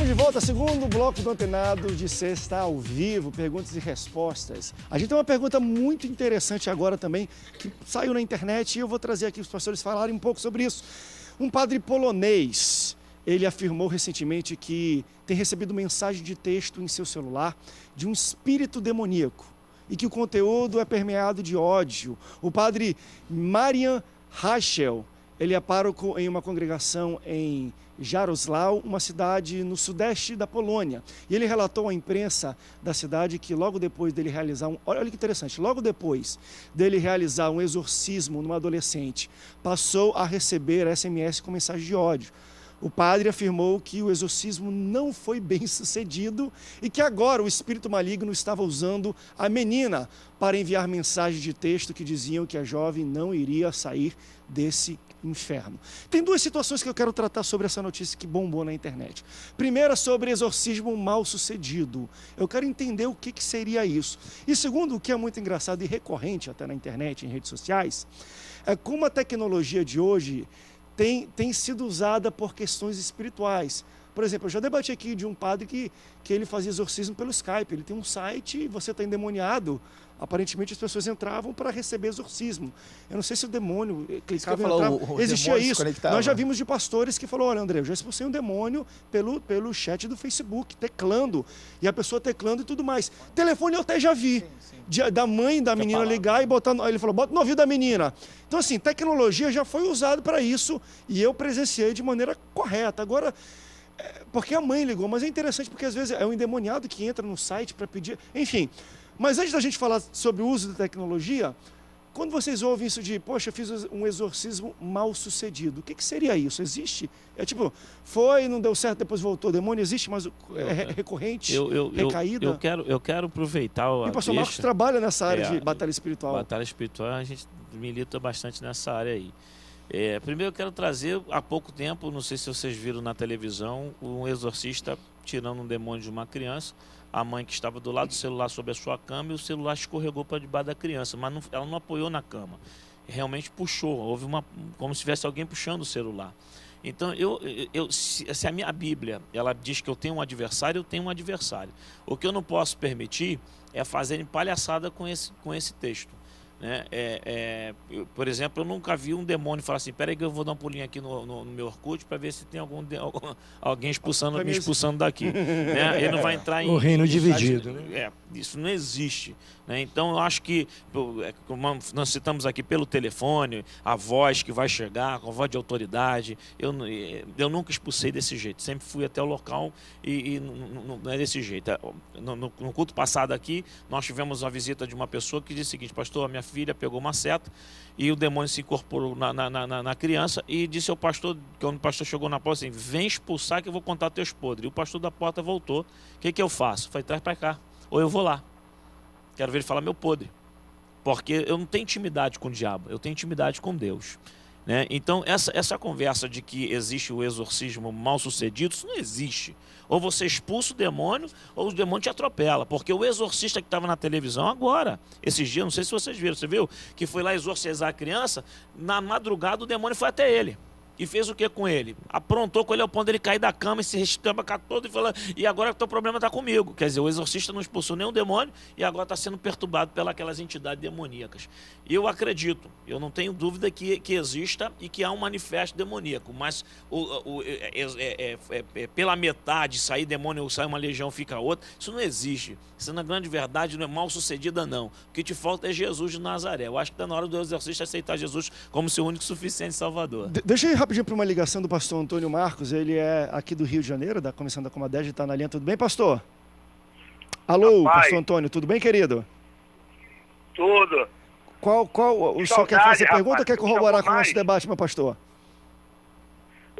de volta, segundo bloco do Antenado de sexta ao vivo, perguntas e respostas. A gente tem uma pergunta muito interessante agora também, que saiu na internet e eu vou trazer aqui os pastores falarem um pouco sobre isso. Um padre polonês, ele afirmou recentemente que tem recebido mensagem de texto em seu celular de um espírito demoníaco e que o conteúdo é permeado de ódio. O padre Marian Rachel, ele é pároco em uma congregação em Jarosław, uma cidade no sudeste da Polônia. E ele relatou à imprensa da cidade que logo depois dele realizar olha que interessante, logo depois dele realizar um exorcismo numa adolescente, passou a receber SMS com mensagem de ódio. O padre afirmou que o exorcismo não foi bem sucedido e que agora o espírito maligno estava usando a menina para enviar mensagens de texto que diziam que a jovem não iria sair desse inferno. Tem duas situações que eu quero tratar sobre essa notícia que bombou na internet. Primeira, sobre exorcismo mal sucedido. Eu quero entender o que seria isso. E segundo, o que é muito engraçado e recorrente até na internet, em redes sociais, é como a tecnologia de hoje tem sido usada por questões espirituais. Por exemplo, eu já debati aqui de um padre que ele fazia exorcismo pelo Skype. Ele tem um site e você está endemoniado. Aparentemente as pessoas entravam para receber exorcismo. Eu não sei se o demônio clicava e entrava. Existia isso. Nós já vimos de pastores que falaram, olha André, eu já expulsei um demônio pelo chat do Facebook, teclando. E a pessoa teclando e tudo mais. Telefone eu até já vi. Da mãe da menina ligar e botar... Ele falou, bota no ouvido da menina. Então assim, tecnologia já foi usada para isso e eu presenciei de maneira correta. Agora... porque a mãe ligou, mas é interessante porque às vezes é um endemoniado que entra no site para pedir... Enfim... Mas antes da gente falar sobre o uso da tecnologia, quando vocês ouvem isso de, poxa, eu fiz um exorcismo mal sucedido, o que seria isso? Existe? É tipo, foi, não deu certo, depois voltou. Demônio existe, mas é recorrente, recaída? Eu quero aproveitar o pastor Marcos trabalha nessa área de batalha espiritual. Batalha espiritual, a gente milita bastante nessa área aí. Primeiro eu quero trazer, há pouco tempo, não sei se vocês viram na televisão, um exorcista tirando um demônio de uma criança, a mãe que estava do lado do celular sobre a sua cama e o celular escorregou para debaixo da criança, mas ela não apoiou na cama, realmente puxou, houve como se tivesse alguém puxando o celular. Então, se a minha Bíblia, ela diz que eu tenho um adversário, eu tenho um adversário. O que eu não posso permitir é fazerem palhaçada com esse texto. Né? Por exemplo, eu nunca vi um demônio falar assim, peraí que eu vou dar um pulinho aqui no meu Orkut para ver se tem alguém me expulsando daqui. Né? Ele não vai entrar em... O reino dividido. Né? Isso não existe. Né? Então eu acho que, como nós citamos aqui pelo telefone, a voz que vai chegar, com a voz de autoridade, eu nunca expulsei desse jeito, sempre fui até o local e não é desse jeito. No culto passado aqui, nós tivemos uma visita de uma pessoa que disse o seguinte, pastor, a minha filha pegou uma seta e o demônio se incorporou na criança e disse ao pastor, quando o pastor chegou na porta, assim, vem expulsar que eu vou contar teus podres. E o pastor da porta voltou, o que eu faço? Eu falei, traz para cá, ou eu vou lá. Quero ver ele falar meu podre. Porque eu não tenho intimidade com o diabo, eu tenho intimidade com Deus. Né? Então, essa conversa de que existe o exorcismo mal sucedido, isso não existe. Ou você expulsa o demônio, ou o demônio te atropela. Porque o exorcista que estava na televisão agora, esses dias, não sei se vocês viram, você viu? Que foi lá exorcizar a criança, na madrugada o demônio foi até ele. E fez o que com ele? Aprontou com ele ao ponto de ele cair da cama e se restamba todo e falou, e agora o teu problema está comigo. Quer dizer, o exorcista não expulsou nenhum demônio e agora está sendo perturbado pelas entidades demoníacas. E eu acredito, eu não tenho dúvida que exista e que há um manifesto demoníaco, mas pela metade sair demônio ou sair uma legião fica outra, isso não existe. Isso na grande verdade não é mal sucedida não. O que te falta é Jesus de Nazaré. Eu acho que está na hora do exorcista aceitar Jesus como seu único suficiente Salvador. Deixa eu ir rapidinho para uma ligação do pastor Antônio Marcos, ele é aqui do Rio de Janeiro, da Comissão da Comadege, está na linha. Tudo bem, pastor? Alô, Rapaz, pastor Antônio, tudo bem, querido? Tudo. O senhor quer fazer pergunta ou quer corroborar com o nosso debate, meu pastor?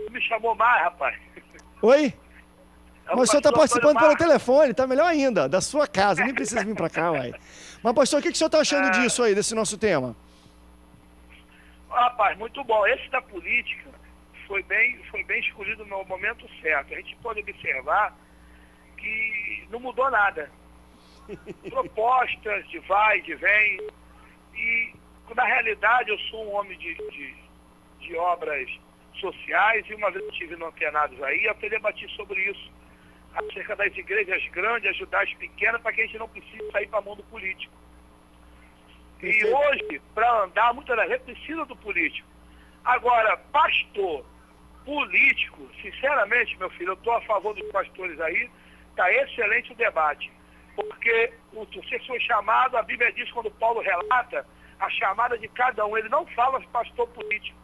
Me chamou mais, rapaz. Oi? Mas o senhor está participando pelo Marcos. telefone, está melhor ainda, da sua casa, nem precisa vir para cá, uai. Mas, pastor, o que o senhor está achando disso aí, desse nosso tema? Rapaz, muito bom. Esse da política foi bem escolhido no momento certo. A gente pode observar que não mudou nada. Propostas de vai, de vem. E, na realidade, eu sou um homem de obras sociais e uma vez eu estive no Antenados aí, eu até debati sobre isso. acerca das igrejas grandes, ajudar as pequenas, para que a gente não precise sair para a mão do político. E hoje, para andar, muitas das vezes precisa do político. Agora, pastor, político, sinceramente, meu filho, eu estou a favor dos pastores aí, está excelente o debate. Porque você foi chamado, a Bíblia diz, quando Paulo relata, a chamada de cada um, ele não fala pastor político.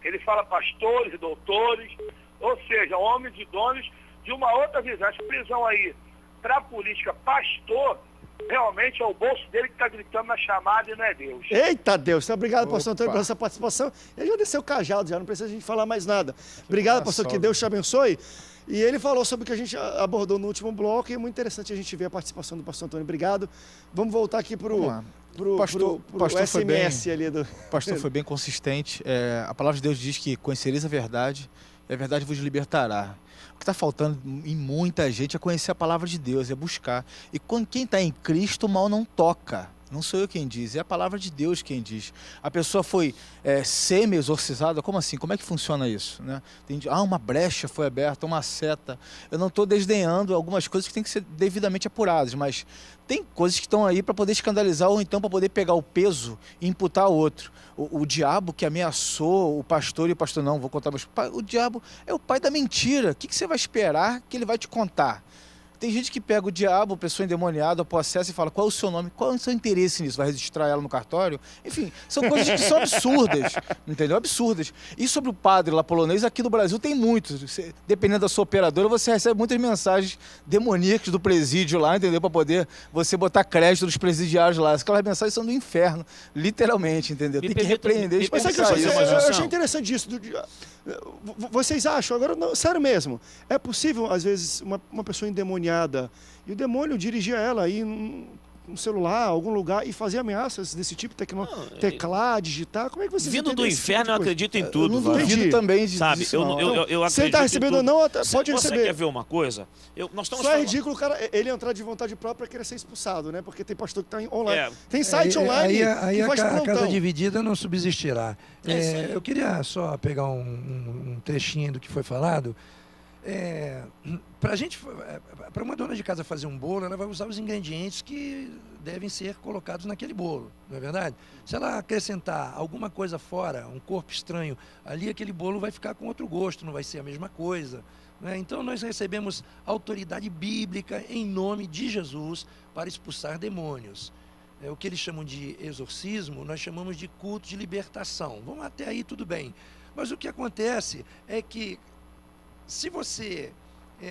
Ele fala pastores e doutores, ou seja, homens e donos de uma outra visão. Essa visão aí, para a política, pastor, realmente é o bolso dele que está gritando na chamada e não é Deus. Eita Deus, obrigado, pastor Antônio, pela essa participação. Ele já desceu o cajado, já não precisa a gente falar mais nada. Obrigado, pastor, que Deus te abençoe. E ele falou sobre o que a gente abordou no último bloco e é muito interessante a gente ver a participação do pastor Antônio. Obrigado. Vamos voltar aqui para o SMS ali do... O pastor foi bem consistente. A palavra de Deus diz que conhecereis a verdade e a verdade vos libertará. O que está faltando em muita gente é conhecer a palavra de Deus, é buscar. E quem está em Cristo, o mal não toca. Não sou eu quem diz, é a palavra de Deus quem diz. A pessoa foi semi-exorcizada, como assim? Como é que funciona isso? Né? Uma brecha foi aberta, uma seta. Eu não estou desdenhando algumas coisas que têm que ser devidamente apuradas, mas tem coisas que estão aí para poder escandalizar ou então para poder pegar o peso e imputar ao outro. O diabo que ameaçou o pastor e o pastor não, vou contar para o diabo é o pai da mentira. O que você vai esperar que ele vai te contar? Tem gente que pega o diabo, pessoa endemoniada, possessa e fala, qual é o seu nome? Qual é o seu interesse nisso? Vai registrar ela no cartório? Enfim, são coisas que são absurdas, entendeu? Absurdas. E sobre o padre lá polonês, aqui no Brasil tem muitos. Dependendo da sua operadora, você recebe muitas mensagens demoníacas do presídio lá, entendeu? Para poder você botar crédito dos presidiários lá. Aquelas mensagens são do inferno, literalmente, entendeu? Tem que repreender e Mas eu achei interessante isso. Vocês acham, agora, não, sério mesmo, é possível, às vezes, uma pessoa endemoniada e o demônio dirigir ela aí um celular, algum lugar e fazer ameaças desse tipo, teclar, digitar? Como é que você vindo do inferno, eu acredito em tudo. Eu não duvido também sabe? Eu acredito. Se ele está recebendo ou não, pode receber. Você quer ver uma coisa? Só é ridículo o cara ele entrar de vontade própria e querer ser expulsado, né? Porque tem pastor que está online. Tem site online aí que faz a plantão. casa dividida não subsistirá. Eu queria só pegar um trechinho do que foi falado. Para uma dona de casa fazer um bolo, ela vai usar os ingredientes que devem ser colocados naquele bolo, não é verdade? Se ela acrescentar alguma coisa fora, um corpo estranho, ali aquele bolo vai ficar com outro gosto, não vai ser a mesma coisa. Né? Então nós recebemos autoridade bíblica em nome de Jesus para expulsar demônios. O que eles chamam de exorcismo, nós chamamos de culto de libertação. Vamos até aí, tudo bem. Mas o que acontece é que se você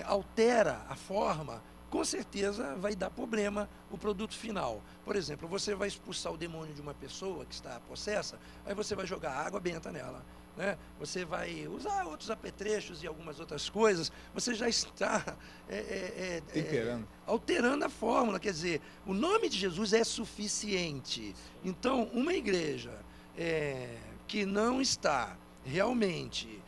altera a forma, com certeza vai dar problema o produto final. Por exemplo, você vai expulsar o demônio de uma pessoa que está possessa, aí você vai jogar água benta nela. Né? Você vai usar outros apetrechos e algumas outras coisas, você já está alterando a fórmula. Quer dizer, o nome de Jesus é suficiente. Então, uma igreja que não está realmente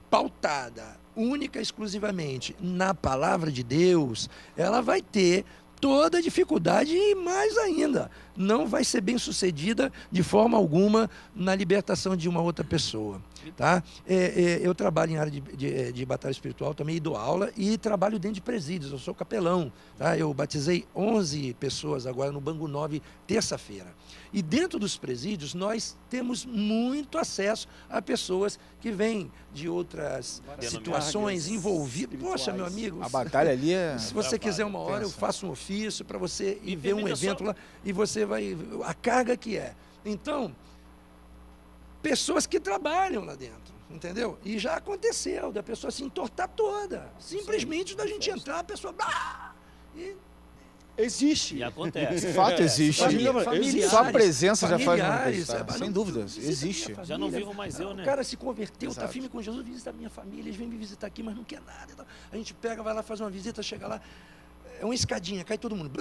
pautada única e exclusivamente na palavra de Deus, ela vai ter toda a dificuldade e mais ainda, não vai ser bem sucedida de forma alguma na libertação de uma outra pessoa. Tá? Eu trabalho em área de batalha espiritual também, e dou aula e trabalho dentro de presídios, eu sou capelão. Tá? Eu batizei 11 pessoas agora no Bangu 9, terça-feira. E dentro dos presídios nós temos muito acesso a pessoas que vêm de outras situações envolvidas. Poxa, meu amigo, a batalha ali é... Se você quiser uma hora, eu faço um ofício para você ir ver um evento lá e você vai... A carga que é. Então, pessoas que trabalham lá dentro, entendeu? E já aconteceu, da pessoa se entortar toda. Simplesmente da gente entrar, a pessoa... E existe. E acontece. De fato existe. Só a presença já faz muito. Sem dúvida, existe. Já não vivo mais eu, né? O cara se converteu, está firme com Jesus, visita a minha família, eles vêm me visitar aqui, mas não quer nada. Então, a gente pega, vai lá, faz uma visita, chega lá, é uma escadinha, cai todo mundo.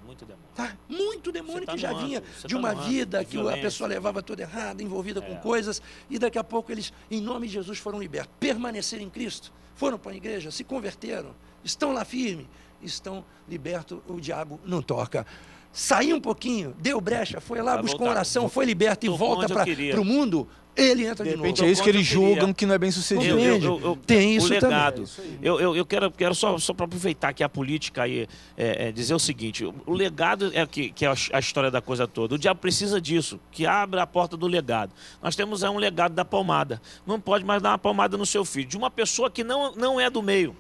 Muito demônio. Tá? Muito demônio que já vinha de uma vida que a pessoa levava toda errada, envolvida com coisas, e daqui a pouco eles, em nome de Jesus, foram libertos. Permaneceram em Cristo, foram para a igreja, se converteram, estão lá firmes, estão libertos, o diabo não toca. Saiu um pouquinho, deu brecha, foi lá, buscou uma oração, foi liberto e volta para o mundo, ele entra De de repente novo. é isso que eles Eu queria- julgam que não é bem sucedido. Tem isso o legado. também. Eu quero só para aproveitar que a política aí dizer o seguinte: o legado que é a história da coisa toda. O diabo precisa disso, que abra a porta do legado. Nós temos um legado da palmada. Não pode mais dar uma palmada no seu filho, de uma pessoa que não é do meio,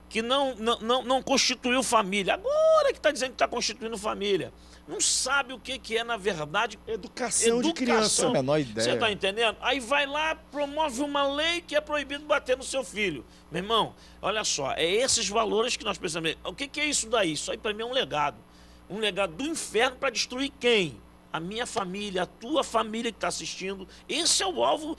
que não constituiu família. Agora que está dizendo que está constituindo família. Não sabe o que é, na verdade, Educação de criança. Não a menor ideia. Você está entendendo? Aí vai lá, promove uma lei que é proibido bater no seu filho. Meu irmão, olha só, é esses valores que nós precisamos. O que é isso daí? Isso aí para mim é um legado. Um legado do inferno para destruir quem? A minha família, a tua família que está assistindo. Esse é o alvo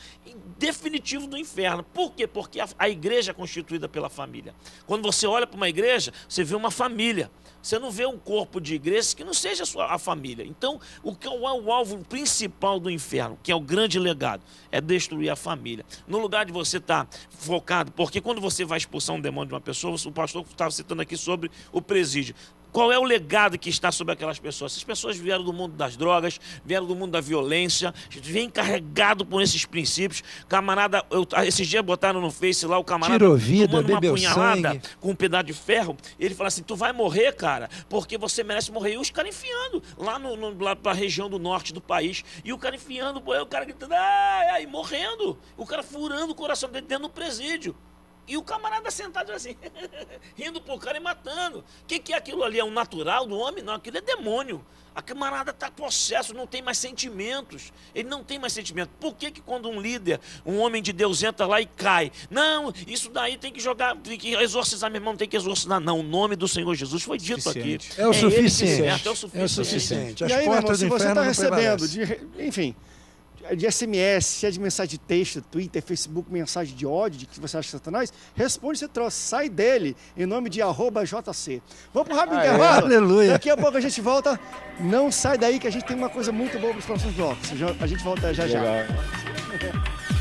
definitivo do inferno. Por quê? Porque a igreja é constituída pela família. Quando você olha para uma igreja, você vê uma família. Você não vê um corpo de igreja que não seja a família. Então, o que é o alvo principal do inferno, que é o grande legado, é destruir a família. No lugar de você estar focado, porque quando você vai expulsar um demônio de uma pessoa, o pastor estava citando aqui sobre o presídio. Qual é o legado que está sobre aquelas pessoas? Essas pessoas vieram do mundo das drogas, vieram do mundo da violência, vêm carregado por esses princípios. Camarada, esses dias botaram no Face lá o camarada tirou vida, tomando uma bebeu punhalada sangue. com um pedaço de ferro. Ele fala assim: tu vai morrer, cara, porque você merece morrer. E os caras enfiando lá para a região do norte do país. E o cara enfiando, o cara gritando, ai, morrendo. O cara furando o coração dele dentro do presídio. E o camarada sentado assim, rindo pro cara e matando. O que é aquilo ali? É um natural do homem? Não, aquilo é demônio. A camarada está possesso, não tem mais sentimentos. Ele não tem mais sentimento. Por que quando um líder, um homem de Deus entra lá e cai? Não, isso daí tem que jogar, tem que exorcizar, meu irmão, tem que exorcizar. Não, o nome do Senhor Jesus foi dito aqui. É o suficiente. É o suficiente. É o suficiente. As E aí, meu irmão, portas se do você está inferno não recebendo, prevalecem. enfim, de SMS, se é de mensagem de texto, Twitter, Facebook, mensagem de ódio, de que você acha Satanás, responde esse troço, sai dele, em nome de @JC. Vamos para o rápido intervalo? Aleluia. Daqui a pouco a gente volta. Não sai daí que a gente tem uma coisa muito boa para os próximos blocos. A gente volta já já. Legal.